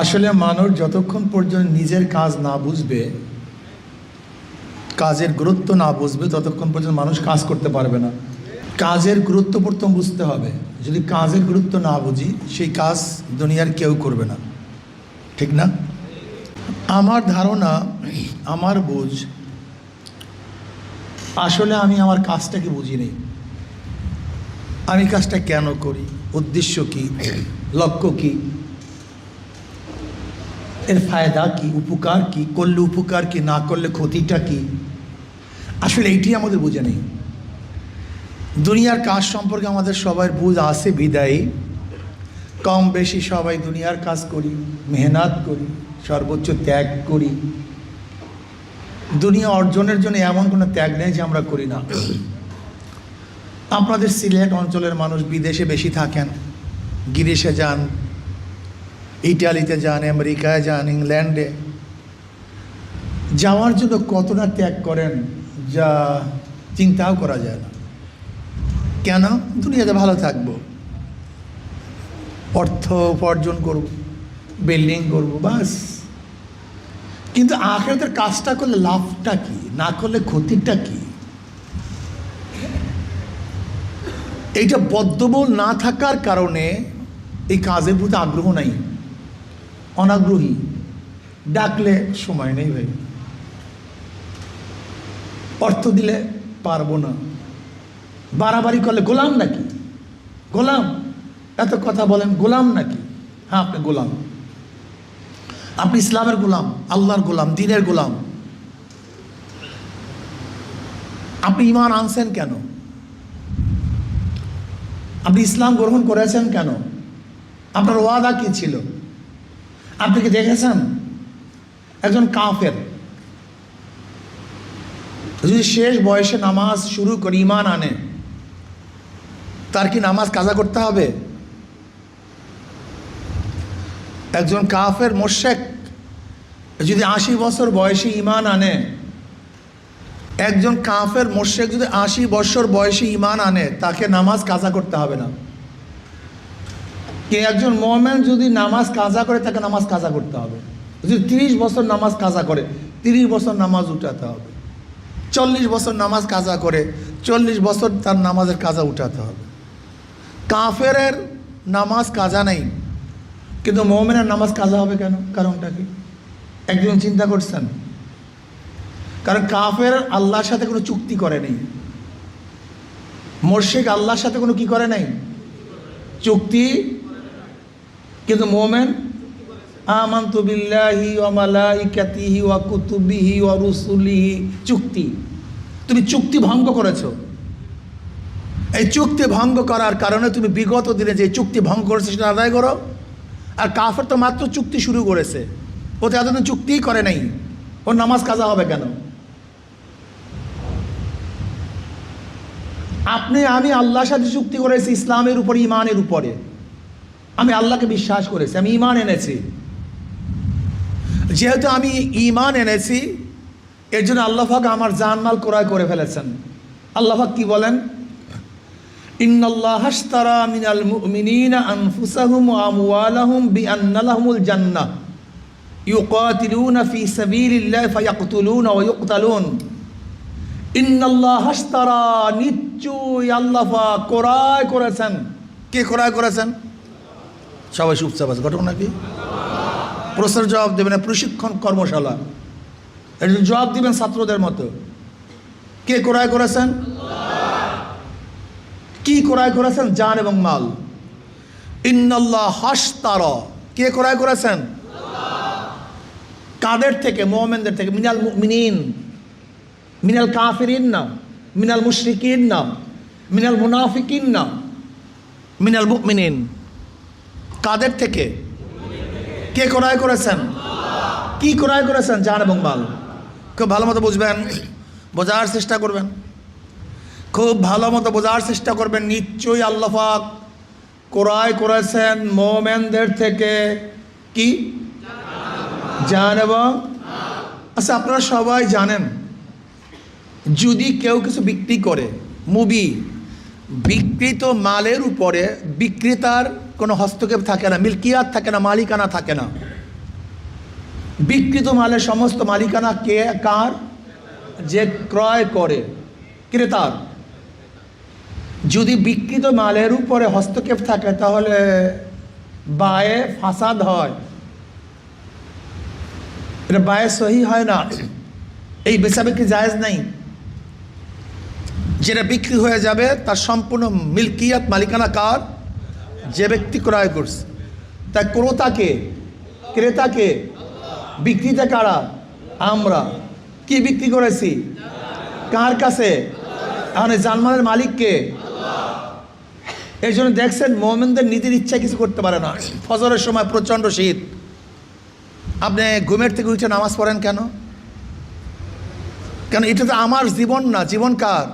আসলে মানুষ যতক্ষণ পর্যন্ত নিজের কাজ না বুঝবে, কাজের গুরুত্ব না বুঝবে, ততক্ষণ পর্যন্ত মানুষ কাজ করতে পারবে না। কাজের গুরুত্ব প্রথম বুঝতে হবে। যদি কাজের গুরুত্ব না বুঝি, সেই কাজ দুনিয়ার কেউ করবে না, ঠিক না? আমার ধারণা, আমার বুঝ, আসলে আমি আমার কাজটাকে বুঝি নেই। আমি কাজটা কেন করি, উদ্দেশ্য কি, লক্ষ্য কি, এর ফায়দা কি, উপকার কি, করলে উপকার কি, না করলে ক্ষতিটা কি, আসলে এইটি আমাদের বুঝে নেই। দুনিয়ার কাজ সম্পর্কে আমাদের সবার বুঝ আছে বিদায়ী কম বেশি সবাই দুনিয়ার কাজ করি, মেহনত করি, সর্বোচ্চ ত্যাগ করি। দুনিয়া অর্জনের জন্য এমন কোনো ত্যাগ নেই যে আমরা করি না। আপনাদের সিলেট অঞ্চলের মানুষ বিদেশে বেশি থাকেন, বিদেশে যান, ইটালিতে যান, আমেরিকায় যান, ইংল্যান্ডে যাওয়ার জন্য কতটা ত্যাগ করেন যা চিন্তাও করা যায় না। কেন? দুনিয়াতে ভালো থাকবো, অর্থ উপার্জন করব, বিল্ডিং করব, বাস। কিন্তু আখিরাতের কাজটা করলে লাভটা কি, না করলে ক্ষতিটা কি? এইটা বদ্ধমূল না থাকার কারণে এই কাজের প্রতি আগ্রহ নাই, অনাগ্রহী। ডাকলে সময় নেই ভাই, অর্থ দিলে পারবো না, বাড়াবাড়ি করলে গোলাম নাকি? গোলাম? এত কথা বলেন, গোলাম নাকি? হ্যাঁ, আপনি গোলাম। আপনি ইসলামের গোলাম, আল্লাহর গোলাম, দ্বীনের গোলাম। আপনি ঈমান আনছেন কেন? আপনি ইসলাম গ্রহণ করেছেন কেন? আপনার ওয়াদা কি ছিল? আপনি কি দেখেছেন একজন কাফের যদি শেষ বয়সে নামাজ শুরু করে ঈমান আনে, তার কি নামাজ কাজা করতে হবে? একজন কাফের মুশরিক যদি 80 বছর বয়সে ঈমান আনে, একজন কাফের মুশরিক যদি 80 বছর বয়সে ঈমান আনে, তাকে নামাজ কাজা করতে হবে না। কে একজন মুমিন যদি নামাজ কাজা করে, তাকে নামাজ কাজা করতে হবে। যদি 30 বছর নামাজ কাজা করে, 30 বছর নামাজ উঠাতে হবে। 40 বছর নামাজ কাজা করে, 40 বছর তার নামাজের কাজা উঠাতে হবে। কাফেরের নামাজ কাজা নেই, কিন্তু মুমিনের নামাজ কাজা হবে কেন? কারণটা কি একজন চিন্তা করছেন? কারণ কাফের আল্লাহর সাথে কোনো চুক্তি করে নেই, মুশরিক আল্লাহর সাথে কোনো কি করে নাই, চুক্তি। কিন্তু মুমিন আমানতু বিল্লাহি ওয়া মালাইকাতিহি ওয়া কুতুবিহি ওয়া রুসুলিহি, চুক্তি। তুমি চুক্তি ভঙ্গ করেছো। এই চুক্তি ভঙ্গ করার কারণে তুমি বিগত দিনে যে চুক্তি ভঙ্গ করেছো সেটা আদায় করো। আর কাফের তো মাত্র চুক্তি শুরু করেছে, ও তো এতদিন চুক্তিই করে নাই, ওর নামাজ কাজা হবে কেন? আমি আল্লাহর সাথে চুক্তি করেছি ইসলামের উপরে, ঈমানের উপরে। আমি আল্লাহকে বিশ্বাস করেছি, আমি ঈমান এনেছি। যেহেতু আমি ঈমান এনেছি, এর জন্য আল্লাহ পাক আমার জানমাল ক্রয় করে ফেলেছেন। আল্লাহ পাক কি বলেন? ইন্নাল্লাহা আশতারা মিনাল মুমিনিনা আনফুসাহুম ওয়া আমওয়ালাহুম বিআন্না লাহুমুল জান্নাহ ইউকাতিলুনা ফি সাবিলিল্লাহি ফায়াকতুলুনা ওয়া ইউকতালুন। ইন্নাল্লাহা আশতারা, নিশ্চয়ই আল্লাহ পাক ক্রয় করেছেন। কে ক্রয় করেছেন? সবাই চুপচাপ আছে, ঘটনা কি? প্রশ্নের জবাব দেবেন, প্রশিক্ষণ কর্মশালা, এর জবাব দিবেন ছাত্রদের মতো। কে ক্রয় করেছেন? কি ক্রয় করেছেন? জান এবং মাল। ইন্নাল্লাহা আশতারা, কে ক্রয় করেছেন? কাদের থেকে? মুমিনদের থেকে। মিনাল মুমিনিন, মিনাল কাফিরিন না, মিনাল মুশরিকিন না, মিনাল মুনাফিকিন না, মিনাল মুমিনিন। কাদের থেকে? কে ক্রয় করেছেন? কি ক্রয় করেছেন? জান এবং মাল। খুব ভালো মতো বুঝবেন, বোঝার চেষ্টা করবেন, খুব ভালো মতো বোঝার চেষ্টা করবেন। নিশ্চয়ই আল্লাহ পাক ক্রয় করেছেন মুমিনদের থেকে কি? জান এবং। আচ্ছা, আপনারা সবাই জানেন, যদি কেউ কিছু বিক্রি করে, মুবি, বিক্রিত মালের উপরে বিক্রেতার কোনো হস্তক্ষেপ থাকে না, মিল্কিয়াত থাকে না, মালিকানা থাকে না। বিক্রিত মালের সমস্ত মালিকানা কে কার? যে ক্রয় করে, ক্রেতার। যদি বিক্রিত মালের উপরে হস্তক্ষেপ থাকে তাহলে বায়ে ফাসাদ হয়, এটা বায়ে সহি হয় না, এই বেচাবিক্রি জায়েজ নাই। যেটা বিক্রি হয়ে যাবে তার সম্পূর্ণ মিল্কিয়াত মালিকানা কার? যে ব্যক্তি ক্রয় করছে। তাই ক্রেতাকে, ক্রেতাকে, বিক্রিতে কারা? আমরা। কি বিক্রি করেছি? কার কাছে? এখন জানমালের মালিককে। এই জন্য দেখছেন মুমিনদের নিজের ইচ্ছায় কিছু করতে পারে না। ফজরের সময় প্রচণ্ড শীত, আপনি ঘুমের থেকে উঠে নামাজ পড়েন কেন? কেন? এটা তো আমার জীবন না, জীবন কার?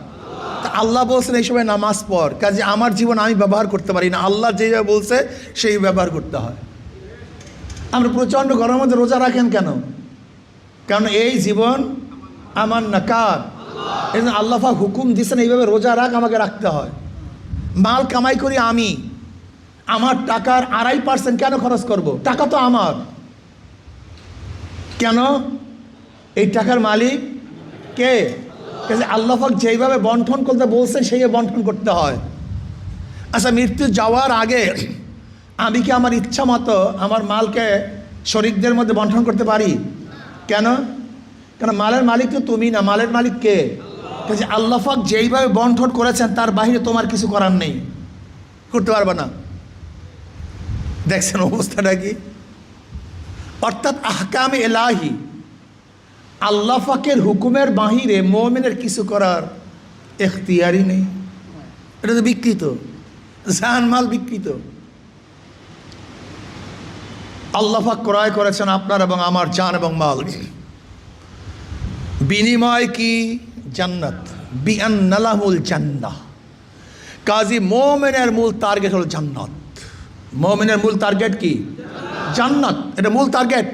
আল্লাহ বলছেন এই সময় নামাজ পড়, কাজে আমার জীবন আমি ব্যবহার করতে পারি না, আল্লাহ যেভাবে বলছে সেই ব্যবহার করতে হয়। আমরা প্রচণ্ড গরমের মধ্যে রোজা রাখেন কেন? কারণ এই জীবন আমার না, কার? এই জন্য আল্লাহ পাক হুকুম দিচ্ছেন এইভাবে রোজা রাখ, আমাকে রাখতে হয়। মাল কামাই করি আমি, আমার টাকার 2.5% কেন খরচ করব? টাকা তো আমার। কেন? এই টাকার মালিক কে? আল্লাহ পাক যেইভাবে বন্টন করতে বলছেন সেইভাবে বন্টন করতে হয়। আচ্ছা, মৃত্যু যাওয়ার আগে আমি কি আমার ইচ্ছা মতো আমার মালকে শরীকদের মধ্যে বন্টন করতে পারি? কেন? কেন মালের মালিক তো তুমি না, মালের মালিক কে? আল্লাহ পাক যেইভাবে বন্টন করেছেন তার বাহিরে তোমার কিছু করার নেই, করতে পারবে না। দেখছেন অবস্থাটা কি? অর্থাৎ আহকামে এলাহি, আল্লাহ পাকের হুকুমের বাহিরে মুমিনের কিছু করার এখতিয়ারই নেই। এটা তো বিকৃত, জানমাল বিকৃত। আল্লাহ পাক ক্রয় করেছেন আপনার এবং আমার জান এবং মাল। বিনিময় কি? জান্নাত। বিআন্না লাহুল জান্নাহ। কাজী মুমিনের মূল টার্গেট হলো জান্নাত। মুমিনের মূল টার্গেট কি? জান্নাত। এটা মূল টার্গেট।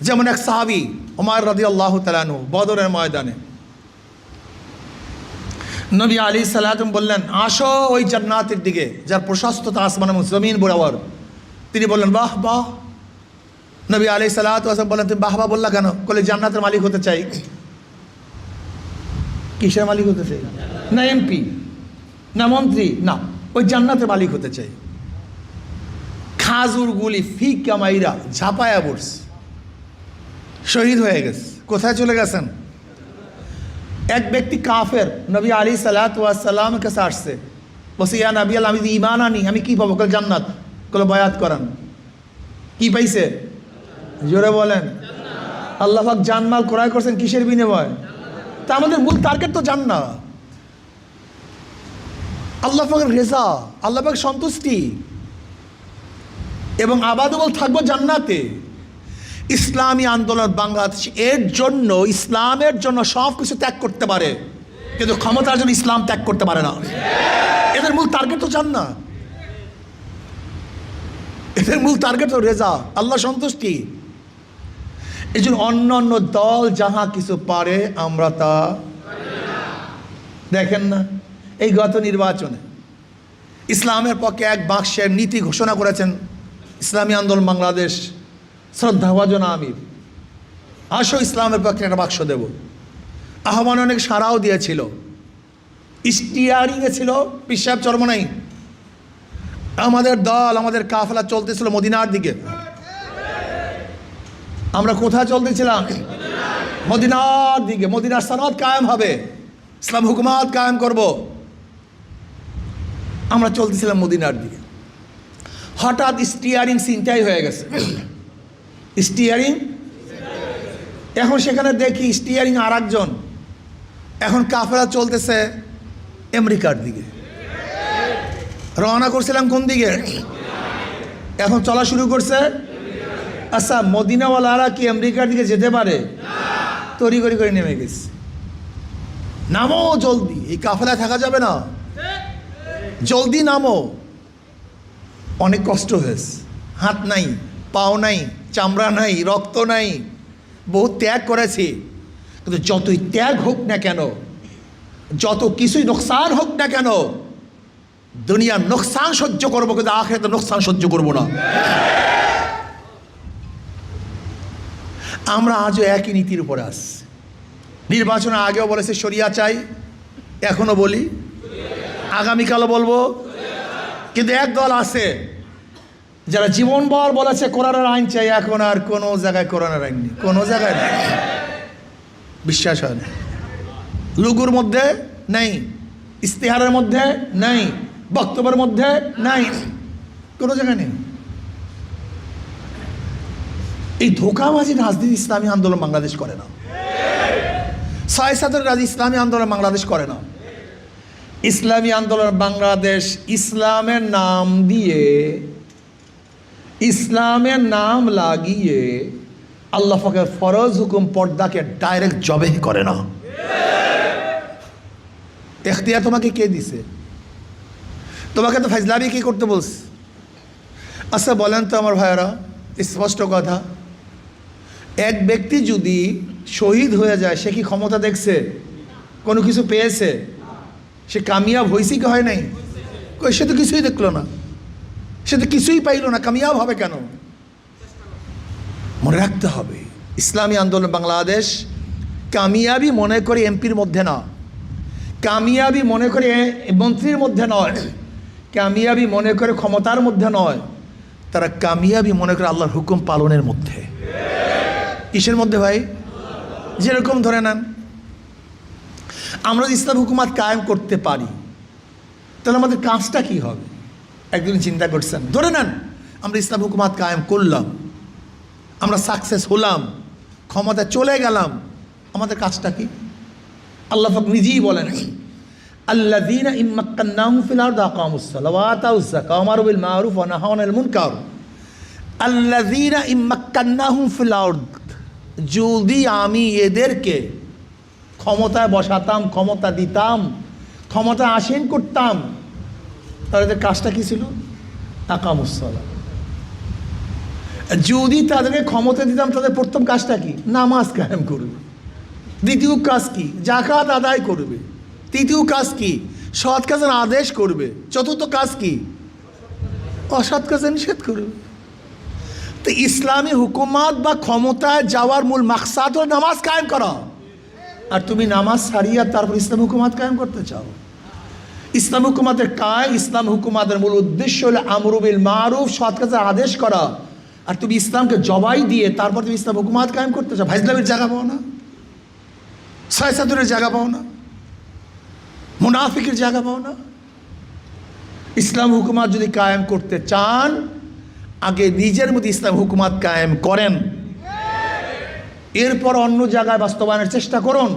যেমন এক সাহাবী উমর রাদিয়াল্লাহু তাআলা আনহু বদরের ময়দানে নবী আলাইহিস সালাম বললেন, আসো ওই জান্নাতের দিকে যার প্রশস্ততা আসমান এবং জমিন বরাবর। তিনি বললেন, বাহ বাহ। নবী আলাইহিস সালাম বললেন, তুমি বাহ বাহ বললা কেন? বলে, জান্নাতের মালিক হতে চাই। কিসের মালিক হতে চাই? না এমপি, না মন্ত্রী, না, ওই জান্নাতের মালিক হতে চাই। খাজুরগুলি ফি কামাইরা ঝাঁপায়া পড়ছে, শহীদ হয়ে গেছে। কোথায় চলে গেছেন? এক ব্যক্তি কাফের নবী আলাইহিস সালামের কাছে আসছে, বলছে, ইয়া নবী আল্লাহ, আমি যদি ঈমান আনি আমি কি পাবো? কল জান্নাত। কল বায়াত করান। কি পাইছে? জোরে বলেন। আল্লাহ পাক জানমাল ক্রয় করছেন কিসের বিনিময়? তা আমাদের মূল টার্গেট তো জান্নাত, আল্লাহ পাকের রেজা, আল্লাহ পাকের সন্তুষ্টি এবং আবাদুল থাকবো জান্নাতে। ইসলামী আন্দোলন বাংলাদেশ এর জন্য, ইসলামের জন্য সব কিছু ত্যাগ করতে পারে, কিন্তু ক্ষমতার জন্য ইসলাম ত্যাগ করতে পারে না। এদের মূল টার্গেট তো জান্নাত, এদের মূল টার্গেট তো রেজা, আল্লাহ সন্তুষ্টি। এই জন্য অন্য অন্য দল যাহা কিছু পারে আমরা তা দেখেন না। এই গত নির্বাচনে ইসলামের পক্ষে এক বাক্সের নীতি ঘোষণা করেছেন ইসলামী আন্দোলন বাংলাদেশ শ্রদ্ধাভাজন আমির, আসো ইসলামের পক্ষে একটা বাক্স দেব। আহ্বান অনেক সাড়াও দিয়েছিল, স্টিয়ারিংয়ে ছিল পীর সাহেব চরমনাই। আমাদের দল, আমাদের কাফেলা চলতেছিল মদিনার দিকে। আমরা কোথায় চলতেছিলাম? মদিনার দিকে। মদিনার সানাত কায়েম হবে, ইসলাম হুকুমাত কায়েম করব। আমরা চলতেছিলাম মদিনার দিকে। হঠাৎ স্টিয়ারিং চিন্তাই হয়ে গেছে। স্টিয়ারিং এখন সেখানে দেখি স্টিয়ারিং আর একজন। এখন কাফেলা চলতেছে আমেরিকার দিকে। রওনা করছিলাম কোন দিকে? এখন চলা শুরু করছে। আচ্ছা, মদিনাওয়ালারা কি আমেরিকার দিকে যেতে পারে? তড়ি করে নেমে গেছে। নামো জলদি, এই কাফেলায় থাকা যাবে না, জলদি নামো। অনেক কষ্ট হয়েছে, হাত নাই, পাও নাই, চামড়া নাই, রক্ত নাই, বহু ত্যাগ করেছি। কিন্তু যতই ত্যাগ হোক না কেন, যত কিছুই নোকসান হোক না কেন, দুনিয়ার নোকসান সহ্য করবো, কিন্তু আখিরাতের নোকসান সহ্য করবো না। আমরা আজও একই নীতির উপরে আসছি। নির্বাচনের আগেও বলেছে শরিয়া চাই, এখনো বলি, আগামীকালও বলবো। কিন্তু এক দল আছে যারা জীবনভর বলেছে কোরআনের আইন চাই, এখন আর কোনো জায়গায় কোরআনের আইন নেই, কোনো জায়গায় নেই। বিশ্বাস হয় না, লুগুর মধ্যে নেই, ইস্তেহারের মধ্যে নেই, বক্তব্যের মধ্যে নাই, কোনো জায়গায় নেই। এই ধোঁকাবাজি রাজনীতি ইসলামী আন্দোলন বাংলাদেশ করে না। সাইসাদের রাজি ইসলামী আন্দোলন বাংলাদেশ করে না। ইসলামী আন্দোলন বাংলাদেশ ইসলামের নাম দিয়ে, ইসলামের নাম লাগিয়ে আল্লাহ পাকের ফরজ হুকুম পর্দাকে ডাইরেক্ট জবে করে না। এখতিয়ার তোমাকে কে দিছে? তোমাকে তো ফাইজলামি কি করতে বলছে? আচ্ছা বলেন তো আমার ভাইয়েরা, স্পষ্ট কথা, এক ব্যক্তি যদি শহীদ হয়ে যায়, সে কি ক্ষমতা দেখছে? কোনো কিছু পেয়েছে? সে কামিয়াব হয়েছে কি হয় নাই? সে তো কিছুই দেখলো না, সে তো কিছুই পাইল না, কামিয়াব হবে কেন? মনে রাখতে হবে, ইসলামী আন্দোলন বাংলাদেশ কামিয়াবি মনে করে এমপির মধ্যে না, কামিয়াবি মনে করে মন্ত্রীর মধ্যে নয়, কামিয়াবি মনে করে ক্ষমতার মধ্যে নয়, তারা কামিয়াবি মনে করে আল্লাহর হুকুম পালনের মধ্যে। কিসের মধ্যে ভাই? যেরকম ধরে নেন, আমরা যদি ইসলাম হুকুমাত কায়েম করতে পারি, তাহলে আমাদের কাজটা কি হবে? একদিন চিন্তা করছেন? ধরে নেন আমরা ইসলাম হুকুমাত কায়েম করলাম, আমরা সাকসেস হলাম, ক্ষমতা চলে গেলাম, আমাদের কাজটা কি? আল্লাহ পাক নিজেই বলেন, আল্লাযীনা ইম্মাক্কান্নাহুম ফিল আরদি আকামুস সালাতা ওয়া আতাউয যাকাতা ওয়া আমারু বিল মারুফ ওয়া নাহাউ আনিল মুনকার। আল্লাযীনা ইম্মাক্কান্নাহুম ফিল আরদি, যদি আমি এদেরকে ক্ষমতায় বসাতাম, ক্ষমতা দিতাম, ক্ষমতা আসীন করতাম, তাহলে এদের কাজটা কি ছিল? আকামুস সালাত। যদি তাদেরকে ক্ষমতা দিতাম, তাদের প্রথম কাজটা কি? নামাজ কায়েম করবে। দ্বিতীয় কাজ কি? যাকাত আদায় করবে। তৃতীয় কাজ কি? সৎ কাজের আদেশ করবে। চতুর্থ কাজ কি? অসৎ কাজে নিষেধ করবে। তো ইসলামী হুকুমাত বা ক্ষমতায় যাওয়ার মূল মাকসাদ হলো নামাজ কায়েম করা। আর তুমি নামাজ ছাড়িয়ে তারপর ইসলাম হুকুমাত কায়েম করতে চাও। ইসলাম হুকুমাতের ইসলাম হুকুমাতের মূল উদ্দেশ্য হলো আমরু বিল মারুফ, সৎ কাজের আদেশ করা। আর তুমি ইসলামকে জবাই দিয়ে তারপর তুমি ইসলাম হুকুমাত কায়েম করতে চাও। ফাইজলামের জায়গা পাও না, সাইসাতুরের জায়গা পাও না, মুনাফিকের জায়গা পাও না। ইসলাম হুকুমাত যদি কায়েম করতে চান, আগে নিজের মধ্যে ইসলাম হুকুমাত কায়েম করেন, এরপর অন্য জায়গায় বাস্তবায়নের চেষ্টা করুন।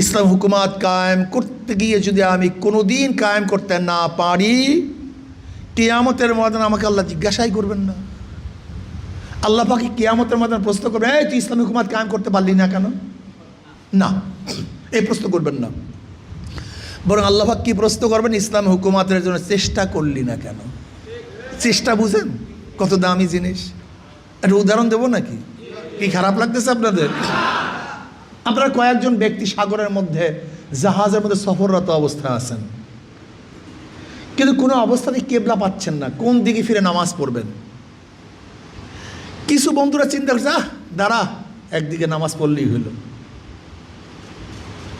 ইসলাম হুকুমাত কায়েম করতে গিয়ে যদি আমি কোনোদিন কায়েম করতে না পারি, কিয়ামতের ময়দানে আমাকে আল্লাহ জিজ্ঞাসাই করবেন না। আল্লাহ পাকে কিয়ামতের ময়দানে প্রশ্ন করবেন, এই তুই ইসলাম হুকুমাত কায়েম করতে পারলি না কেন? না, এই প্রশ্ন করবেন না। বরং আল্লাহ পাক কি প্রশ্ন করবেন? ইসলাম হুকুমাতের জন্য চেষ্টা করলি না কেন? চেষ্টা বুঝেন কত দামি জিনিস। একটা উদাহরণ দেবো নাকি? কি খারাপ লাগতেছে আপনাদের? আপনারা কয়েকজন ব্যক্তি সাগরের মধ্যে, জাহাজের মধ্যে সফররত অবস্থায় আছেন, কিন্তু কোনো অবস্থাতে কেবলা পাচ্ছেন না, কোন দিকে ফিরে নামাজ পড়বেন। কিছু বন্ধুরা চিন্তা করছে, দাঁড়া একদিকে নামাজ পড়লেই হইল।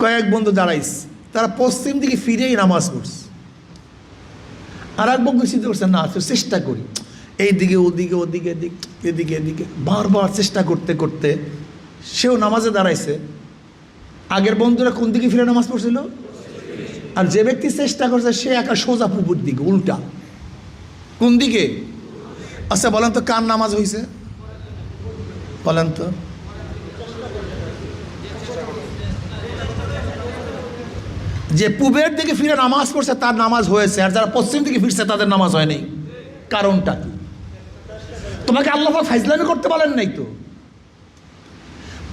কয়েক বন্ধু দাঁড়াইছে, তারা পশ্চিম দিকে ফিরেই নামাজ পড়ছে। আর এক বন্ধু চিন্তা করছে, না চেষ্টা করি, এইদিকে ওদিকে, ওদিকে এদিকে এদিকে, বারবার চেষ্টা করতে করতে সেও নামাজে দাঁড়াইছে। আগের বন্ধুরা কোন দিকে ফিরে নামাজ পড়ছিল? আর যে ব্যক্তি চেষ্টা করছে সে একা সোজা পুকুর দিকে, উল্টা। কোন দিকে? আচ্ছা বলেন তো, কার নামাজ হয়েছে? বলেন তো। যে পূবের দিকে ফিরে নামাজ পড়ছে তার নামাজ হয়েছে, আর যারা পশ্চিম দিকে ফিরছে তাদের নামাজ হয়নি। কারণটা কি? তোমাকে আল্লাহ পাক ফাইজলামি করতে বলেন নাই তো।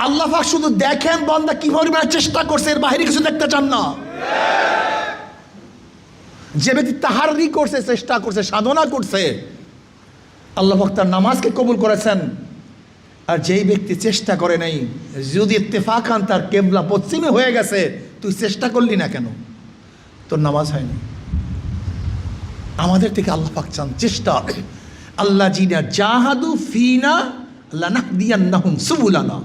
আল্লাহ পাক শুধু দেখেন বান্দা কি পরিমাণ চেষ্টা করছে, এর বাইরে কিছু দেখতে চান না। যে ব্যক্তি তাহারি করছে, চেষ্টা করছে, সাধনা করছে, আল্লাহ পাক তার নামাজকে কবুল করেছেন। আর যেই ব্যক্তি চেষ্টা করে নাই, যদি ইত্তেফাকান তার কেবলা পশ্চিমে হয়ে গেছে, তুই চেষ্টা করলি না কেন? তোর নামাজ হয়নি। আমাদের থেকে আল্লাহ পাক চান চেষ্টা। আল্লাহ জিনা জাহাদু ফিনা লানাহদিয়ান্নাহুম সুবুলানা,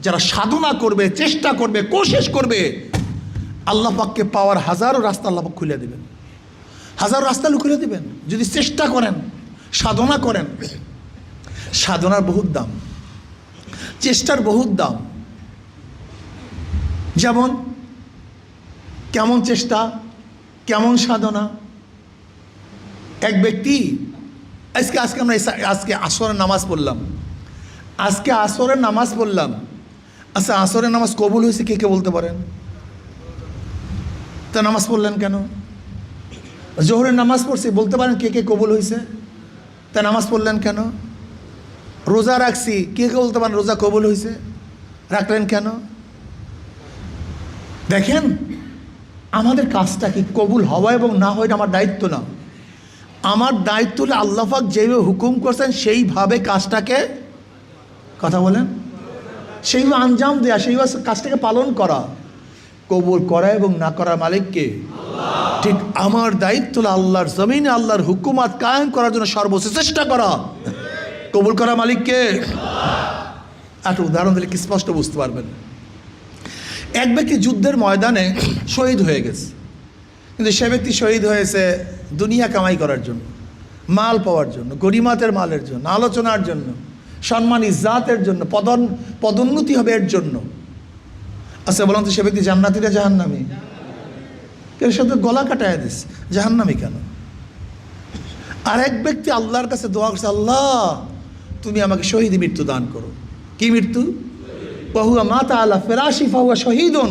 যারা সাধনা করবে, চেষ্টা করবে, কোশিশ করবে, আল্লাহ পাককে পাওয়ার হাজারো রাস্তা আল্লাহ পাক খুলে দেবেন, হাজারো রাস্তা খুলে দেবেন যদি চেষ্টা করেন, সাধনা করেন। সাধনার বহুত দাম, চেষ্টার বহুত দাম। যেমন কেমন চেষ্টা, কেমন সাধনা। এক ব্যক্তি আজকে আমরা আসরের নামাজ পড়লাম, আচ্ছা আসরের নামাজ কবুল হয়েছে কে কে বলতে পারেন? তা নামাজ পড়লেন কেন? জোহরের নামাজ পড়ছি, বলতে পারেন কে কে কবুল হয়েছে? তা নামাজ পড়লেন কেন? রোজা রাখছি, কে কে বলতে পারেন রোজা কবুল হয়েছে? রাখলেন কেন? দেখেন, আমাদের কাজটা কি কবুল হওয়া এবং না হয় আমার দায়িত্ব না। আমার দায়িত্ব হলে আল্লাহ পাক যেভাবে হুকুম করছেন সেইভাবে কাজটাকে, কথা বলেন, সেইভাবে আঞ্জাম দেয়া, সেইভাবে কাজটাকে পালন করা। কবুল করা এবং না করার মালিককে। ঠিক আমার দায়িত্ব হলো আল্লাহর জমিনে আল্লাহর হুকুমাত কায়েম করার জন্য সর্বোচ্চ চেষ্টা করা। কবুল করা মালিককে। একটা উদাহরণ দিলে কি স্পষ্ট বুঝতে পারবেন। এক ব্যক্তি যুদ্ধের ময়দানে শহীদ হয়ে গেছে, কিন্তু সে ব্যক্তি শহীদ হয়েছে দুনিয়া কামাই করার জন্য, মাল পাওয়ার জন্য, গরিমাতের মালের জন্য, আলোচনার জন্য, সম্মান ইজ্জাতের জন্য, পদোন্নতি হবে এর জন্য। আচ্ছা বলুন তো, সে ব্যক্তি জান্নাতি না জাহান্নামী? কেন সে তো গলা কাটায় দিস, জাহান্নামী কেন? আর এক ব্যক্তি আল্লাহর কাছে দোয়া করছে, আল্লাহ তুমি আমাকে শহীদ মৃত্যু দান করো। কি মৃত্যু? বাহুয়া মাতা আলা ফেরাশি ফাহুয়া শহীদুন।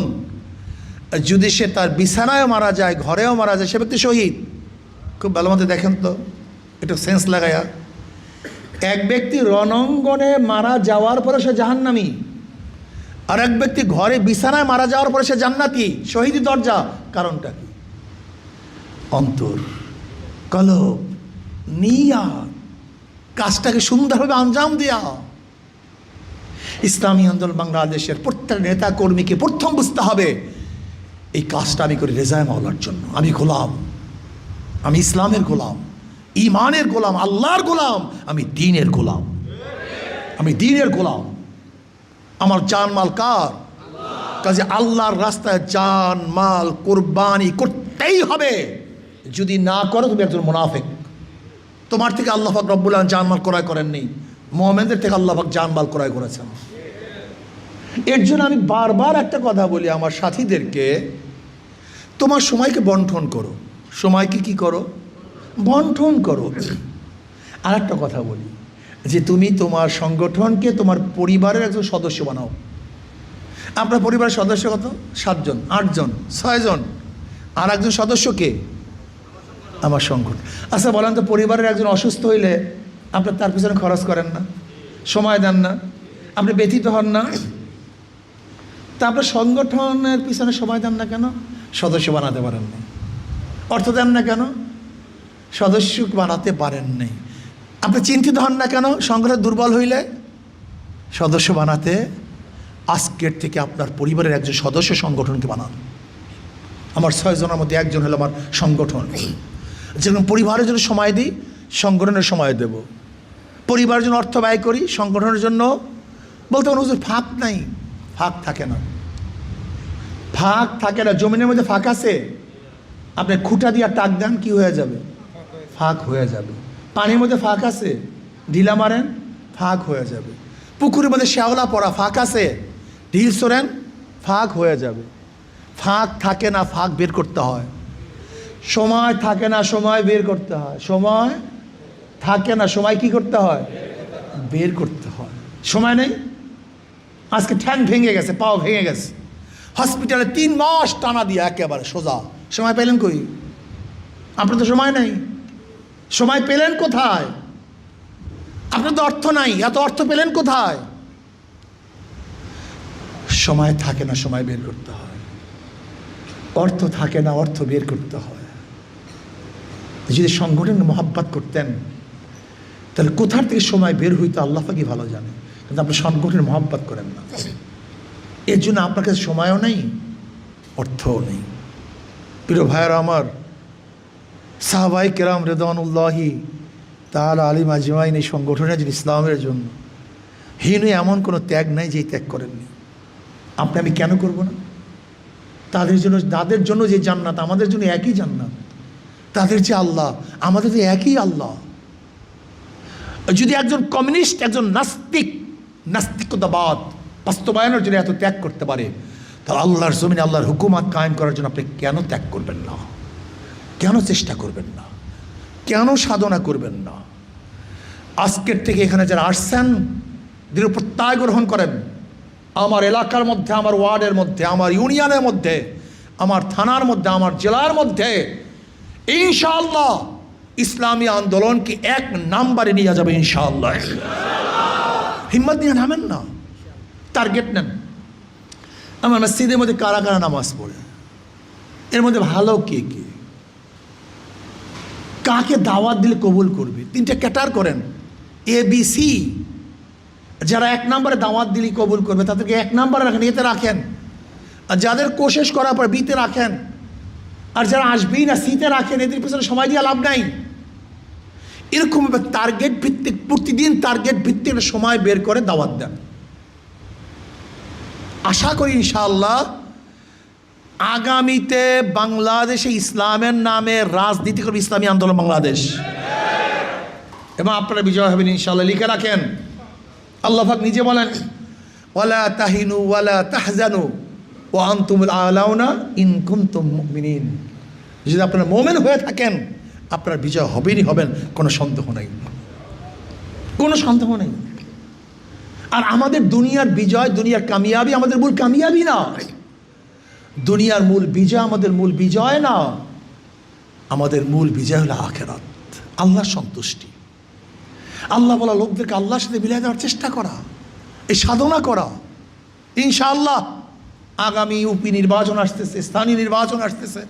যদি সে তার বিছানায়ও মারা যায়, ঘরেও মারা যায়, সে ব্যক্তি শহীদ। খুব ভালো মতো দেখেন তো, একটু সেন্স লাগায়া। এক ব্যক্তি রণাঙ্গনে মারা যাওয়ার পরে সে জাহান্নামী, আর এক ব্যক্তি ঘরে বিছানায় মারা যাওয়ার পরে সে জান্নাতি। শহীদি দরজা, কারণটা কি? অন্তর, কলব, নিয়াত, কাজটাকে সুন্দরভাবে আঞ্জাম দেয়া। ইসলামী আন্দোলন বাংলাদেশের প্রত্যেক নেতা কর্মীকে প্রথম বুঝতে হবে, এই কাজটা আমি করি রেজায়ে মাওলার জন্য। আমি গোলাম, আমি ইসলামের গোলাম, ইমানের গোলাম, আল্লাহর গোলাম, আমি দ্বীনের গোলাম, আমি দ্বীনের গোলাম। আমার জান মাল কার? কাজে আল্লাহর রাস্তায় জান মাল কোরবানি করতেই হবে। যদি না করো তুমি একজন মুনাফিক। তোমার থেকে আল্লাহ পাক রব্বুল আলামিন জান মাল ক্রয় করেননি, মুমিনদের থেকে আল্লাহ পাক জান মাল ক্রয় করেছেন। এর জন্য আমি বারবার একটা কথা বলি আমার সাথীদেরকে, তোমার সময়কে বন্টন করো। সময়কে কি করো? বন্টন করো। আর একটা কথা বলি, যে তুমি তোমার সংগঠনকে তোমার পরিবারের একজন সদস্য বানাও। আপনার পরিবারের সদস্য কত? 7 জন, 8 জন, 6 জন। আর একজন সদস্যকে আমার সংগঠন। আচ্ছা বলেন তো, পরিবারের একজন অসুস্থ হইলে আপনার তার পিছনে খরচ করেন না, সময় দেন না, আপনি ব্যথিত হন না? তা আপনার সংগঠনের পিছনে সময় দেন না কেন? সদস্য বানাতে পারেন না। অর্থ দেন না কেন? সদস্য বানাতে পারেন নাই। আপনি চিন্তিত হন না কেন সংগঠন দুর্বল হইলে? সদস্য বানাতে। আজকের থেকে আপনার পরিবারের একজন সদস্য সংগঠনকে বানান। আমার 6 জনের মধ্যে একজন হলো আমার সংগঠন। যেরকম পরিবারের জন্য সময় দিই, সংগঠনের সময় দেব। পরিবারের জন্য অর্থ ব্যয় করি, সংগঠনের জন্য। বলতে পারেন হুজুর ফাঁক নাই। ফাঁক থাকে না, ফাঁক থাকে না। জমিনের মধ্যে ফাঁক আছে, আপনি খুঁটা দিয়ে টাক দেন, কি হয়ে যাবে? ফাঁক হয়ে যাবে। পানির মধ্যে ফাঁক আছে, ঢিলা মারেন, ফাঁক হয়ে যাবে। পুকুরের মধ্যে শ্যাওলা পড়া, ফাঁক আছে, ঢিল ছোড়েন, ফাঁক হয়ে যাবে। ফাঁক থাকে না, ফাঁক বের করতে হয়। সময় থাকে না, সময় বের করতে হয়। সময় থাকে না, সময় কি করতে হয়? বের করতে হয়। সময় নেই। আজকে ঠ্যাং ভেঙে গেছে, পাও ভেঙে গেছে, হসপিটালে 3 মাস টানা দিয়ে একেবারে সোজা। সময় পেলেন কই? আপনার তো সময় নেই। সময় পেলেন কোথায়? আপনার তো অর্থ নাই, এত অর্থ পেলেন কোথায়? সময় থাকে না, সময় বের করতে হয়। অর্থ থাকে না, অর্থ বের করতে হয়। যদি সংগঠনের মহাব্বত করতেন, তাহলে কোথার থেকে সময় বের হইতো আল্লাহ পাকই ভালো জানে। কিন্তু আপনি সংগঠনের মহাব্বত করেন না, এর জন্য আপনার কাছে সময়ও নেই, অর্থও নেই। প্রিয় ভাইয়েরা আমার, সাহাবায়ে কেরাম রিদওয়ানুল্লাহি তাআলা আলাইহিম আজমাইন এই সংগঠনের জন্য, ইসলামের জন্য হীনে এমন কোনো ত্যাগ নাই যেই ত্যাগ করেননি। আপনি আমি কেন করব না? তাদের জন্য যে জান্নাত, আমাদের জন্য একই জান্নাত। তাদের যে আল্লাহ, আমাদের তো একই আল্লাহ। যদি একজন কমিউনিস্ট, একজন নাস্তিকতাবাদ বাস্তবায়নের জন্য এত ত্যাগ করতে পারে, তাহলে আল্লাহর জমিনে আল্লাহর হুকুমত কায়েম করার জন্য আপনি কেন ত্যাগ করবেন না? কেন চেষ্টা করবেন না? কেন সাধনা করবেন না? আজকের থেকে এখানে যারা আসছেন, দৃঢ় প্রত্যয় গ্রহণ করেন। আমার এলাকার মধ্যে, আমার ওয়ার্ডের মধ্যে, আমার ইউনিয়নের মধ্যে, আমার থানার মধ্যে, আমার জেলার মধ্যে ইনশাআল্লাহ ইসলামী আন্দোলনকে 1 নম্বরে নিয়ে যাবে ইনশাআল্লাহ। হিম্মত নিয়ে নামেন না, টার্গেট নেন। আমার মসজিদের মধ্যে কারা কারা নামাজ পড়ে, এর মধ্যে ভালো কে কে, কাকে দাওয়াত দিলে কবুল করবে? 3টে ক্যাটার করেন, ABC। যারা 1 নম্বরে দাওয়াত দিলে কবুল করবে তাদেরকে 1 নম্বরে রাখেন, এতে রাখেন। আর যাদের কোশেশ করার পর বিতে রাখেন। আর যারা আসবেই না সিতে রাখেন, এদের পিছনে সময় দিয়ে লাভ নাই। এরকমভাবে টার্গেট ভিত্তিক, প্রতিদিন টার্গেট ভিত্তিক সময় বের করে দাওয়াত দেন। আশা করি ইনশাআল্লাহ আগামীতে বাংলাদেশে ইসলামের নামে রাজনীতি করবে ইসলামী আন্দোলন বাংলাদেশ, এবং আপনারা বিজয় হবেন ইনশাআল্লাহ। লিখে রাখেন, আল্লাহ পাক নিজে বলেন, ওয়ালা তাহিনু ওয়ালা তাহজানু ওয়া আনতুমুল আলাউনা ইন কুনতুম মুমিনিন। যদি আপনারা মুমিন হয়ে থাকেন, আপনারা বিজয় হবেনই হবেন, কোনো সন্দেহ নেই, কোনো সন্দেহ নেই। আর আমাদের দুনিয়ার বিজয়, দুনিয়ার কামিয়াবি আমাদের মূল কামিয়াবি না। দুনিয়ার মূল বিজয় আমাদের মূল বিজয় না। আমাদের মূল বিজয় হলো আখিরাত, আল্লাহর সন্তুষ্টি। আল্লাহ বলা লোকদেরকে আল্লাহর সাথে মিলিয়ে দেওয়ার চেষ্টা করা, এই সাধনা করা। ইনশাআল্লাহ আগামী ইউপি নির্বাচন আসতেছে, স্থানীয় নির্বাচন আসতেছে।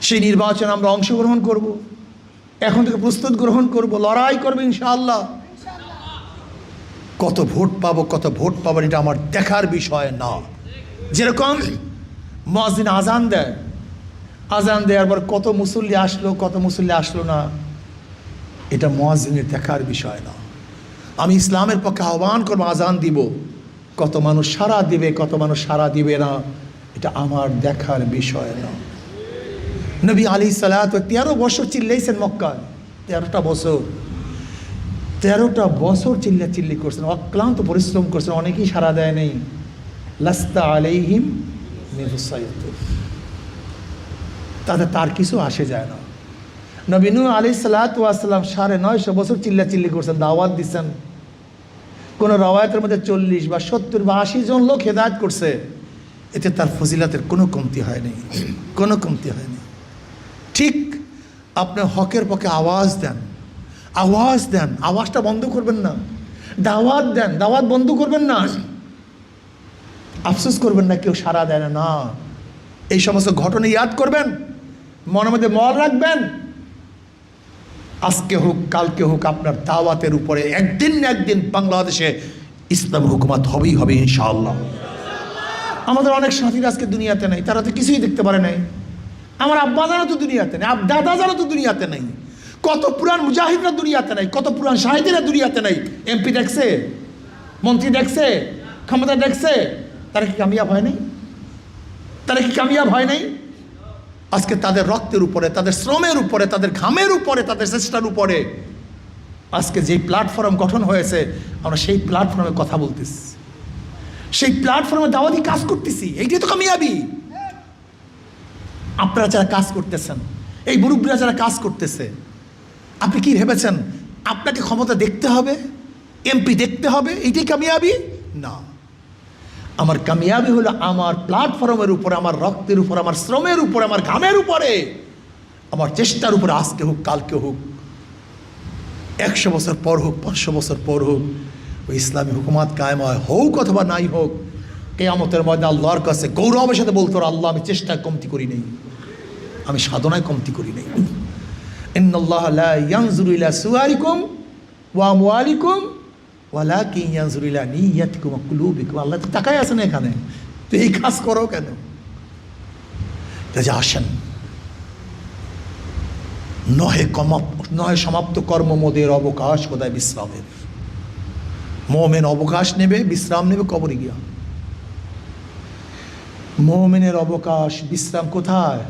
সেই নির্বাচনে আমরা অংশগ্রহণ করব, এখন থেকে প্রস্তুত গ্রহণ করব, লড়াই করবো ইনশাআল্লাহ। কত ভোট পাবো, কত ভোট পাবো এটা আমার দেখার বিষয় না। যেরকম মুয়াজ্জিন আজান দেয়, আজান দেওয়ার পর কত মুসল্লি আসলো, কত মুসল্লি আসলো না, এটা মুয়াজ্জিনের দেখার বিষয় না। আমি ইসলামের পক্ষে আহ্বান করবো, আজান দিব, কত মানুষ সাড়া দিবে, কত মানুষ সাড়া দিবে না, এটা আমার দেখার বিষয় না। নবী আলাইহিস সালাতু 13 বছর চিল্লাইছেন মক্কায়, 13টা বছর, 13টা বছর চিল্লি করছেন, অক্লান্ত পরিশ্রম করছেন, অনেকেই সাড়া দেয় নেই। লাস্তা আলাইহিম বিমুসাইতির, তাতে তার কিছু আসে যায় না। নবী নূহ আলাইহিস সালাতু ওয়াস সালাম 950 বছর চিল্লি করছেন, দাওয়াত দিচ্ছেন। কোন রওয়ায়াতের মধ্যে 40 বা 70 বা 80 জন লোক হেদায়েত করছে, এতে তার ফজিলতের কোনো কমতি হয়নি, কোনো কমতি হয়নি। ঠিক আপনি হকের পক্ষে আওয়াজ দেন, আওয়াজ দেন, আওয়াজটা বন্ধ করবেন না। দাওয়াত দেন, দাওয়াত বন্ধ করবেন না। আফসোস করবেন না কেউ সাড়া দেয় না, না। এই সমস্ত ঘটনা ইয়াদ করবেন, মনের মধ্যে মল রাখবেন। আজকে হোক কালকে হোক আপনার দাওয়াতের উপরে একদিন না একদিন বাংলাদেশে ইসলাম হুকুমত হবেই হবে ইনশাআল্লাহ। আমাদের অনেক সাথীরা আজকে দুনিয়াতে নেই, তারা তো কিছুই দেখতে পারে নাই। আমার আব্বা জানা তো দুনিয়াতে নেই, দাদা জানা তো দুনিয়াতে নেই, কত পুরান মুজাহিদরা দুনিয়াতে নাই, কত পুরান শাহিদেরা দুনিয়াতে নাই। এমপি দেখছে, মন্ত্রী দেখছে, ক্ষমতা দেখছে, তারা কি কামিয়াব হয় নাই? তারা কি কামিয়াব হয় নাই? আজকে তাদের রক্তের উপরে, তাদের শ্রমের উপরে, তাদের ঘামের উপরে, তাদের চেষ্টার উপরে আজকে যেই প্ল্যাটফর্ম গঠন হয়েছে, আমরা সেই প্ল্যাটফর্মে কথা বলতেছি, সেই প্ল্যাটফর্মে দাওয়াতি কাজ করতেছি। এইটাই তো কামিয়াবি। আপনারা যারা কাজ করতেছেন, এই মুরব্বীরা যারা কাজ করতেছে, আপনি কি ভেবেছেন আপনাকে ক্ষমতা দেখতে হবে, এমপি দেখতে হবে, এইটাই কামিয়াবি? না। আমার কামিয়াবি হলো আমার প্ল্যাটফর্মের উপরে, আমার রক্তের উপর, আমার শ্রমের উপরে, আমার ঘামের উপরে, আমার চেষ্টার উপরে। আজকে হোক কালকে হোক, 100 বছর পর হোক, 500 বছর পর হোক, ওই ইসলামী হুকুমাত কায়েম হয়, হোক অথবা নাই হোক, কিয়ামতের ময়দানে আল্লাহর কাছে গৌরবের সাথে বলতে পারো, আল্লাহ আমি চেষ্টায় কমতি করি নেই, আমি সাধনায় কমতি করি নেই। ইন্নাল্লাহা লা ইয়ানজুরু ইলা সুওয়ারিকুম ওয়া আমওয়ালিকুম ওয়ালাকিন ইয়ানজুরু ইলা নিয়াতিকুম ওয়া কুলুবিকুম। আল্লাহ তো তাকাই আছেন এখানে, তো এই কাজ করো কেন? আসেন, নহে সমাপ্ত কর্মমোদের অবকাশ কোথায় বিশ্রামের। মুমিন অবকাশ নেবে, বিশ্রাম নেবে কবরে গিয়া। মুমিনের অবকাশ বিশ্রাম কোথায়?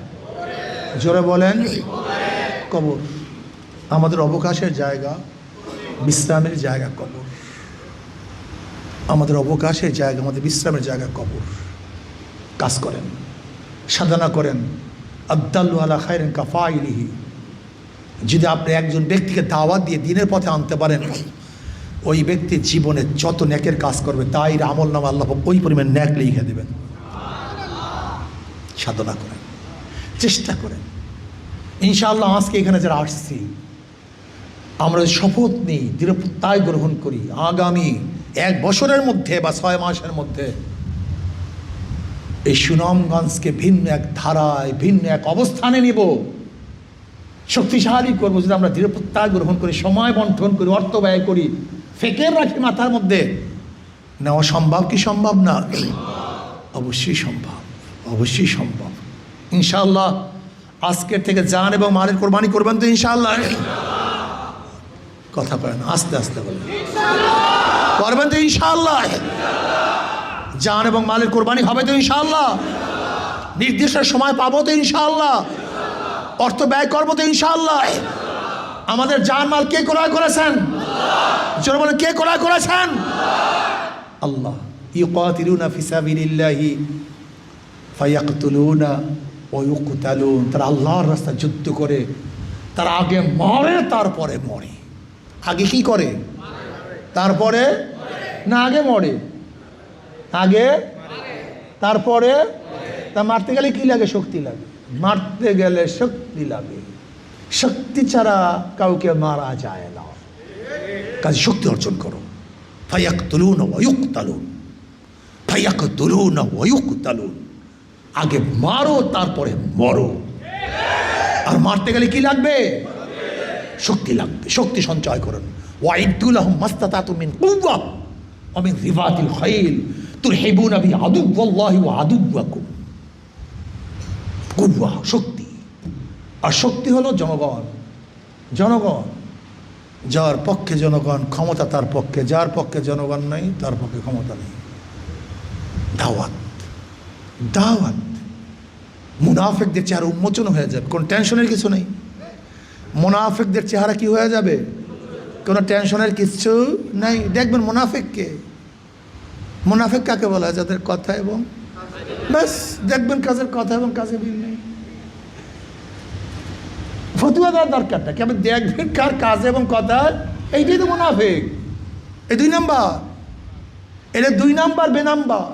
জোরে বলেন, কবর। আমাদের অবকাশের জায়গা, বিশ্রামের জায়গা কবর। আমাদের অবকাশের জায়গা, আমাদের বিশ্রামের জায়গা কবর। কাজ করেন, সাধনা করেন। আদ্দাল্লু আলা খায়রিন কাফাইলিহি। যদি আপনি একজন ব্যক্তিকে দাওয়াত দিয়ে দিনের পথে আনতে পারেন, ওই ব্যক্তির জীবনে যত নেকের কাজ করবে তাই আমল নামা আল্লাহ ওই পরিমাণ নেক লিখে দেবেন। সাধনা করেন, চেষ্টা করেন। ইনশাআল্লাহ আজকে এখানে যারা আসছি, আমরা শপথ নিই, দৃঢ়তায় গ্রহণ করি, আগামী 1 বছরের মধ্যে বা 6 মাসের মধ্যে এই সুনামগঞ্জকে ভিন্ন এক ধারায়, ভিন্ন এক অবস্থানে নিব, শক্তিশালী করবো। যদি আমরা দৃঢ়তায় গ্রহণ করি, সময় বন্টন করি, অর্থ ব্যয় করি, ফেকের রাখি মাথার মধ্যে, নেওয়া সম্ভব কি সম্ভব না? অবশ্যই সম্ভব, অবশ্যই সম্ভব। ইনশাআল্লাহ আজকের থেকে জান এবং মালের কোরবানি করবেন তো ইনশাআল্লাহ? কথা বলেন, আস্তে আস্তে বলেন, করবেন তো ইনশাআল্লাহ? জান এবং মালের কোরবানি হবে তো ইনশাআল্লাহ? নির্দিষ্ট সময় পাবো তো ইনশাআল্লাহ? অর্থ ব্যয় করবো তো ইনশাআল্লাহ? আমাদের জান মাল কে ক্রয় করেছেন? জোরে বলেন, কে ক্রয় করেছেন? আল্লাহ। ইউকাতিলুনা ফি সাবিলিল্লাহি ফায়াকতুলুনা ওয়া ইউকতালুন। তারা আল্লাহর রাস্তায় যুদ্ধ করে, তারা আগে মরে তারপরে মরে। আগে কি করে? তারপরে না, আগে মরে, আগে তারপরে। তা মারতে গেলে কি লাগে? শক্তি লাগে। মারতে গেলে শক্তি লাগে। শক্তি ছাড়া কাউকে মারা যায় না। কাজে শক্তি অর্জন করো। ফায়াকতুলুনা ওয়া ইউকতালুন, ফায়াকতুলুনা ওয়া ইউকতালুন। আগে মারো তারপরে মরো। আর মারতে গেলে কি লাগবে? শক্তি লাগবে। শক্তি সঞ্চয় করুন। ওয়াইদু লাহুম মাস্তাতাতুম মিন কুওয়া ওয়া মিন রিবাতিল খাইল তুরহিবুনা বি আদুওয়াল্লাহি ওয়া আদুওয়াকুম। কুওয়া শক্তি। আর শক্তি হলো জনগণ। জনগণ, যার পক্ষে জনগণ, ক্ষমতা তার পক্ষে। যার পক্ষে জনগণ নাই, তার পক্ষে ক্ষমতা নেই। দাওয়াত, দাওয়াত। মুনাফিকদের চেহারা উন্মোচন হয়ে যাবে, কোনো টেনশনের কিছু নেই। মুনাফিকদের চেহারা কি হয়ে যাবে? কোনো টেনশনের কিছু নাই। দেখবেন মুনাফিককে, মুনাফিক কাকে বলা হয়? যাদের কথা এবং ব্যাস, দেখবেন কাজের কথা এবং কাজে মিল নেই। ফতুয়া দেওয়ার দরকারটা কি? আপনি দেখবেন কার কাজ এবং কথা, এইটাই তো মুনাফিক। এই 2 নাম্বার, এটা 2 নাম্বার বেনাম্বার।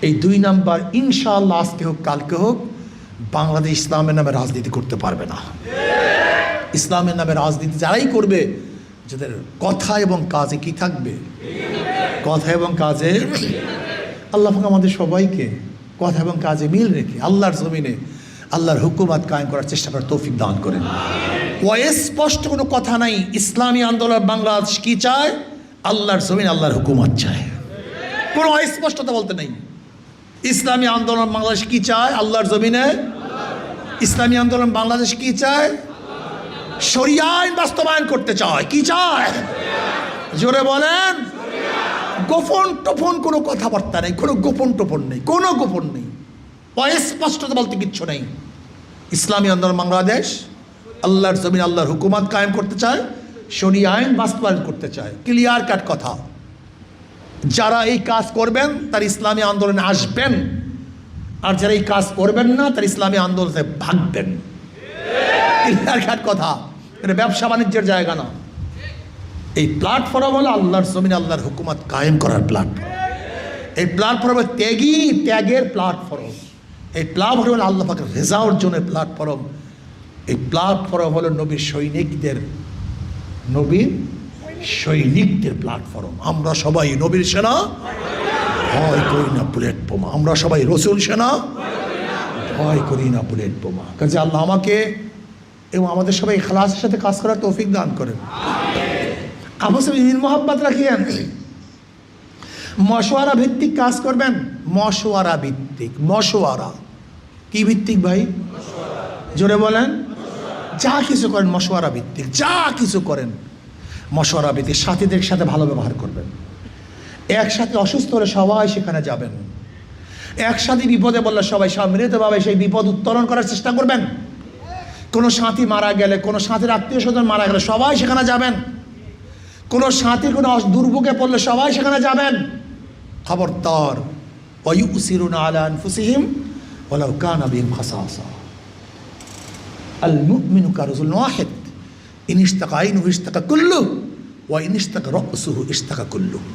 এই 2 নাম্বার ইনশাআল্লাহ আজকে হোক কালকে হোক বাংলাদেশ ইসলামের নামে রাজনীতি করতে পারবে না। ইসলামের নামে রাজনীতি যারাই করবে, যাদের কথা এবং কাজে কি থাকবে? কথা এবং কাজে। আল্লাহ আমাদের সবাইকে কথা এবং কাজে মিল রেখে আল্লাহর জমিনে আল্লাহর হুকুমত কায়েম করার চেষ্টা করার তৌফিক দান করেন। স্পষ্ট কোনো কথা নাই। ইসলামী আন্দোলন বাংলাদেশ কি চায়? আল্লাহর জমিনে আল্লাহর হুকুমত চায়। কোনো অস্পষ্টতা বলতে নেই। ইসলামী আন্দোলন বাংলাদেশ কি চায়? আল্লাহর জমিনে। ইসলামী আন্দোলন বাংলাদেশ কি চায়? শরিয়া আইন বাস্তবায়ন করতে চায়। কি চায়? জোরে বলেন। গোপন টোপন কোনো কথাবার্তা নেই, কোনো গোপন টোপন নেই, কোনো গোপন নেই, অস্পষ্টতা বলতে কিচ্ছু নেই। ইসলামী আন্দোলন বাংলাদেশ আল্লাহর জমিন আল্লাহর হুকুমত কায়েম করতে চায়, শরিয়া আইন বাস্তবায়ন করতে চায়। ক্লিয়ার কাট কথা। যারা এই কাজ করবেন তার ইসলামী আন্দোলনে আসবেন, আর যারা এই কাজ করবেন না তার ইসলামী আন্দোলনে ভাগবেন। ক্লিয়ার কাট কথা। এটা ব্যবসা বাণিজ্যের জায়গা না। এই প্ল্যাটফর্ম হলো আল্লাহর জমিনে আল্লাহর হুকুমত কায়েম করার প্ল্যাটফর্ম। এই প্ল্যাটফর্মে ত্যাগের প্ল্যাটফর্ম। এই প্ল্যাটফর্ম হলো আল্লাহ পাকের রেজা অর্জনের প্ল্যাটফর্ম। এই প্ল্যাটফর্ম হলো নবীর সৈনিকদের প্ল্যাটফর্ম। আমরা সবাই নবীর সেনা, ভয় করি না বুলেট বোমা। আমরা সবাই রসুল সেনা, ভয় করি না বুলেট বোমা। কাজে আল্লাহ আমাকে এবং আমাদের সবাই ইখলাসের সাথে কাজ করার তৌফিক দান করেন। আপসে মিল মোহাব্বত রাখিয়েন। মশওয়ারা ভিত্তিক কাজ করবেন। মশওয়ারা ভিত্তিক। মশওয়ারা কি ভিত্তিক ভাই? জোরে বলেন। যা কিছু করেন মশওয়ারা ভিত্তিক। যা কিছু করেন মশওয়ারা ভিত্তিক সাথীদের সাথে ভালো ব্যবহার করবেন। একসাথে অসুস্থ হলে সবাই সেখানে যাবেন। একসাথে বিপদে বললে সবাই সম্মিলিতভাবে সেই বিপদ উত্তরণ করার চেষ্টা করবেন। কোনো সাথী মারা গেলে, কোনো সাথীর আত্মীয় স্বজন মারা গেলে সবাই সেখানে যাবেন। কোনো সাথীর কোনো দুর্ভোগে পড়লে সবাই সেখানে যাবেন। খবরদার, ওয়ায়ুসিরুনা আলা আনফুসিহিম ওয়ালাউ কানা বিহিম খাসাসা। আল মুমিনু কারজুল ওয়াহিদ, ইন ইশতাকা আইনুহু ইশতাকা কুল্লুহু ওয়া ইন ইশতাকা রাসুহু ইশতাকা কুল্লুহু।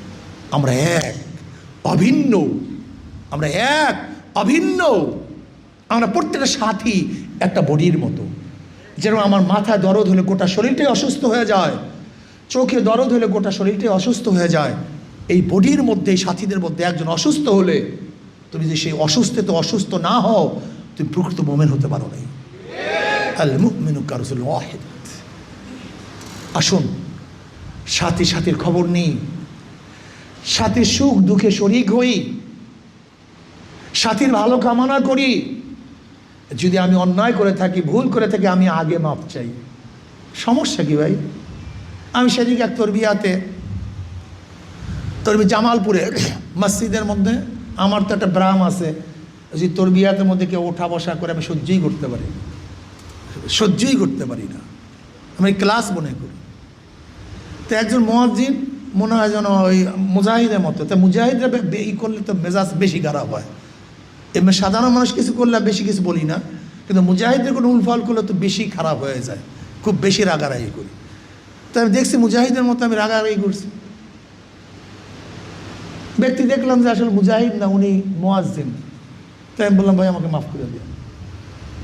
আমরা এক, অভিন্ন। আমরা এক, অভিন্ন। আমরা প্রত্যেকটা সাথী একটা বডির মতো। যেরকম আমার মাথায় দরদ হলে গোটা শরীরটাই অসুস্থ হয়ে যায়, চোখে দরদ হলে গোটা শরীরটাই অসুস্থ হয়ে যায়, এই বডির মধ্যে, এই সাথীদের মধ্যে একজন অসুস্থ হলে তুমি যে সেই অসুস্থতে অসুস্থ না হও, তুমি প্রকৃত মুমিন হতে পারো নাই। আল মুমিনু কারজুল ওয়াহিদ। আসুন সাথী সাথীর খবর নিই, সাথীর সুখ দুঃখে শরিক হই, সাথীর ভালো কামনা করি। যদি আমি অন্যায় করে থাকি, ভুল করে থাকি, আমি আগে মাপ চাই। সমস্যা কি ভাই? আমি সেদিকে এক তরবিয়াতে, জামালপুরে মসজিদের মধ্যে আমার তো একটা ব্রাম আছে, যে তরবিয়াতের মধ্যে কেউ ওঠা বসা করে আমি সহ্যই করতে পারি না, সহ্যই করতে পারি না। আমি ক্লাস মনে করি। তো একজন মুয়াজ্জিন মনে হয় যেন ওই মুজাহিদের মতো। তো মুজাহিদরা ই করলে তো মেজাজ বেশি খারাপ হয়। এমনি সাধারণ মানুষ কিছু করলে বেশি কিছু বলি না, কিন্তু মুজাহিদের কোনো উলফল করলে তো বেশি খারাপ হয়ে যায়, খুব বেশি রাগারাগি করি। তো আমি দেখছি মুজাহিদের মতো আমি রাগারাগি করছি। ব্যক্তি দেখলাম যে আসলে মুজাহিদ না, উনি মুয়াজ্জিন। তাই আমি বললাম, ভাই আমাকে মাফ করে দিন,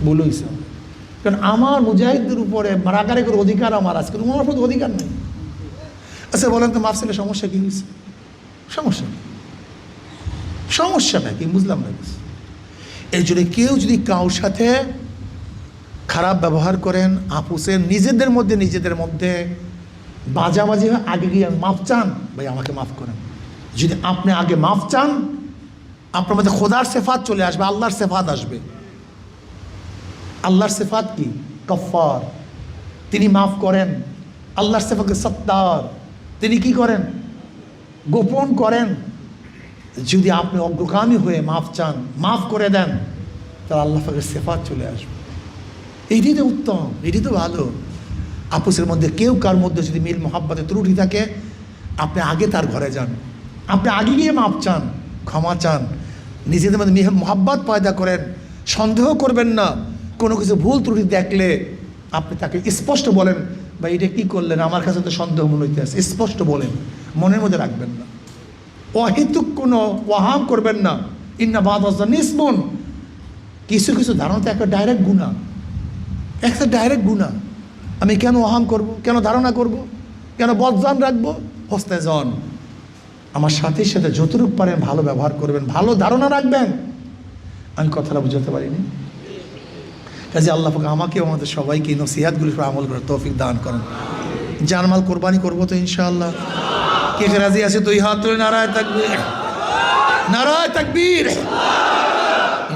ভুল হয়েছে। কারণ আমার মুজাহিদদের উপরে রাগারাগি করে অধিকার আমার আছে, কিন্তু ওনার প্রতি অধিকার নেই। আচ্ছা বলেন তো, মাফ ছেলে সমস্যা কী হয়েছে? সমস্যাটা কি বুঝলাম না। এই জন্য কেউ যদি কারোর সাথে খারাপ ব্যবহার করেন, আপুসের নিজেদের মধ্যে বাজাবাজি হয়, আগে গিয়ে মাফ চান, ভাই আমাকে মাফ করেন। যদি আপনি আগে মাফ চান, আপনার মধ্যে খোদার সেফাত চলে আসবে, আল্লাহর সেফাত আসবে। আল্লাহর সেফাত কি? গফফার, তিনি মাফ করেন। আল্লাহর সেফাত সত্তার, তিনি কি করেন? গোপন করেন। যদি আপনি অগ্রগামী হয়ে মাফ চান, মাফ করে দেন, তাহলে আল্লাহ পাকের সেফাত চলে আসবে। এইটি তো উত্তম, এটি তো ভালো। আপুসের মধ্যে কেউ কার মধ্যে যদি মিল মোহাব্বতে ত্রুটি থাকে, আপনি আগে তার ঘরে যান, আপনি আগে গিয়ে মাফ চান, ক্ষমা চান, নিজেদের মধ্যে মোহাব্বত পয়দা করেন। সন্দেহ করবেন না। কোনো কিছু ভুল ত্রুটি দেখলে আপনি তাকে স্পষ্ট বলেন, বা এটা কী করলেন, আমার কাছে তো সন্দেহ মনে হইতে আছে, স্পষ্ট বলেন, মনের মধ্যে রাখবেন না। অহেতুক কোনো ওয়াহাম করবেন না। ইন্না বাদাজ্জান্নি ইসমুন, কিছু কিছু ধারণা তো একটা ডাইরেক্ট গুনাহ, আমি কেন ওয়াহাম করব, কেন ধারণা করব, কেন বদজান রাখবো? হোসনেজন, আমার সাথীর সাথে যতটুকু পারেন ভালো ব্যবহার করবেন, ভালো ধারণা রাখবেন। আমি কথাটা বুঝাতে পারিনি। কাজে আল্লাহ পাক আমাকে আমাদের সবাইকে নসিহাতগুলির উপর আমল করার তৌফিক দান করেন। জানমাল কোরবানি করবো তো ইনশাআল্লাহ। কে রাজি আছে? দুই হাত তুলে নারায়ে তাকবীর, নারায়ে তাকবীর।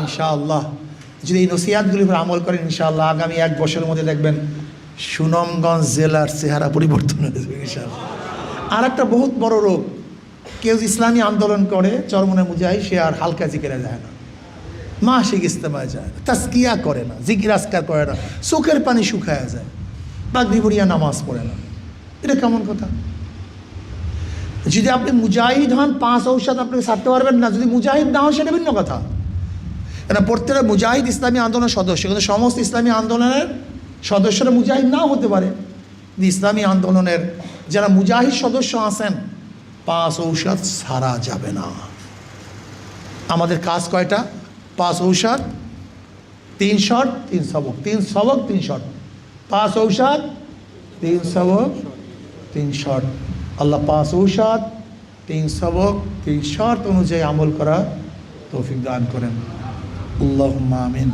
ইনশাআল্লাহ যদি এই নসিহাতগুলির উপর আমল করেন, ইনশাআল্লাহ আগামী 1 বছরের মধ্যে দেখবেন সুনামগঞ্জ জেলার চেহারা পরিবর্তন হয়ে যাবে ইনশাআল্লাহ। আর একটা বহুত বড় রোগ, কেউ ইসলামী আন্দোলন করে, চরমনে মুজাহিদ, সে আর হালকা জিকিরে যায় না, মাসিক ইস্তেমায় যায় না, তাজকিয়া করে না, জিকির আজকার করে না, চোখের পানি শুকায়া যায়, বাগরি ভরিয়া নামাজ পড়ে না। এটা কেমন কথা? যদি আপনি মুজাহিদ হন, 5 ঔষধ আপনাকে ছাড়তে পারবেন না। যদি মুজাহিদ না হন, সেটা ভিন্ন কথা। এটা প্রত্যেকটা মুজাহিদ ইসলামী আন্দোলনের সদস্য, কিন্তু সমস্ত ইসলামী আন্দোলনের সদস্যরা মুজাহিদ নাও হতে পারে। ইসলামী আন্দোলনের যারা মুজাহিদ সদস্য আছেন, 5 ঔষধ ছাড়া যাবে না। আমাদের কাজ কয়টা? 5 ঔষধ, 3 শট, 3 সবক, 3 সবক 3 শট। 5 ঔষধ, 3 সবক 3 শট। আল্লাহ 5 ঔষধ, 3 সবক 3 শর্ত অনুযায়ী আমল করা তৌফিক দান করেন। আল্লাহুম্মা আমিন।